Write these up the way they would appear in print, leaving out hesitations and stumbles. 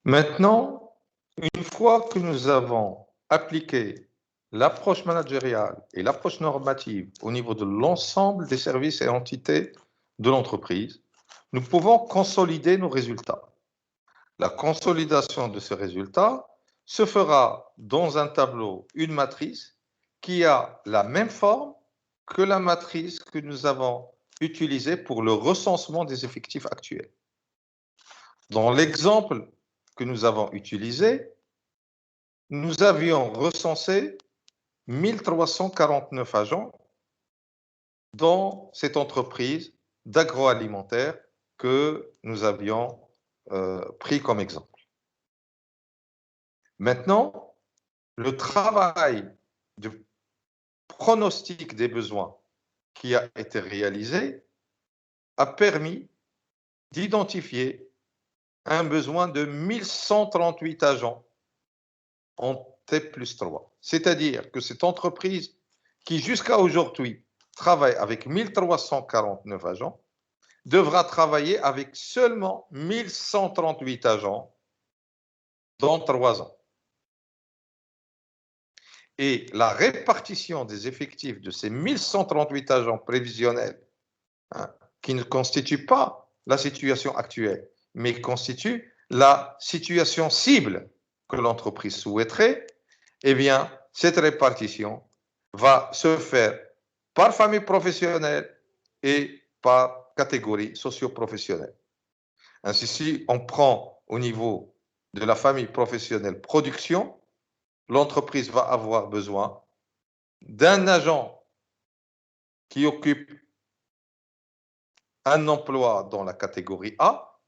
Maintenant, une fois que nous avons appliqué l'approche managériale et l'approche normative au niveau de l'ensemble des services et entités de l'entreprise, nous pouvons consolider nos résultats. La consolidation de ces résultats se fera dans un tableau, une matrice, qui a la même forme que la matrice que nous avons utilisée pour le recensement des effectifs actuels. Dans l'exemple que nous avons utilisé, nous avions recensé 1349 agents dans cette entreprise d'agroalimentaire que nous avions pris comme exemple. Maintenant, le travail de pronostic des besoins qui a été réalisé a permis d'identifier un besoin de 1138 agents en T+3. C'est-à-dire que cette entreprise qui jusqu'à aujourd'hui travaille avec 1349 agents devra travailler avec seulement 1138 agents dans 3 ans. Et la répartition des effectifs de ces 1138 agents prévisionnels, qui ne constituent pas la situation actuelle, mais constituent la situation cible que l'entreprise souhaiterait, eh bien, cette répartition va se faire par famille professionnelle et par catégorie socio-professionnelle. Ainsi, si on prend au niveau de la famille professionnelle production, l'entreprise va avoir besoin d'un agent qui occupe un emploi dans la catégorie A,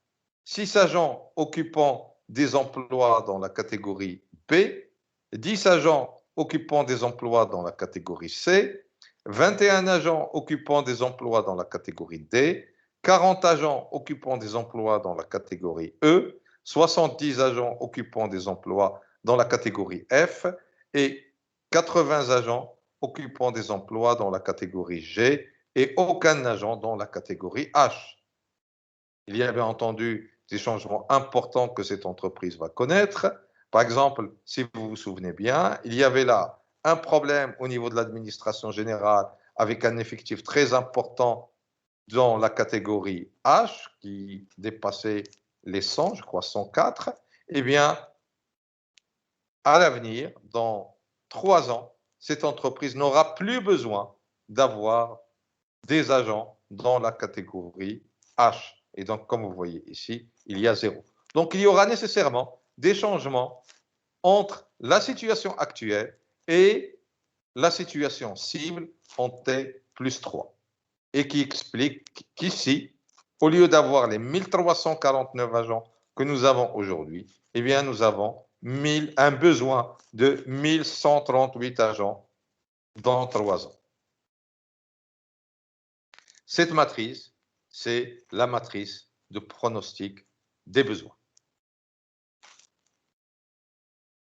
6 agents occupant des emplois dans la catégorie B, 10 agents occupant des emplois dans la catégorie C, 21 agents occupant des emplois dans la catégorie D, 40 agents occupant des emplois dans la catégorie E, 70 agents occupant des emplois dans la catégorie F et 80 agents occupant des emplois dans la catégorie G et aucun agent dans la catégorie H. Il y a bien entendu des changements importants que cette entreprise va connaître. Par exemple, si vous vous souvenez bien, il y avait là un problème au niveau de l'administration générale avec un effectif très important dans la catégorie H qui dépassait les 100, je crois 104. Eh bien, à l'avenir, dans 3 ans, cette entreprise n'aura plus besoin d'avoir des agents dans la catégorie H. Et donc, comme vous voyez ici, il y a 0. Donc, il y aura nécessairement des changements entre la actuelle et la situation cible en T+3. Et qui explique qu'ici, au lieu d'avoir les 1349 agents que nous avons aujourd'hui, eh bien, nous avons un besoin de 1138 agents dans 3 ans. Cette matrice, c'est la matrice de pronostic des besoins.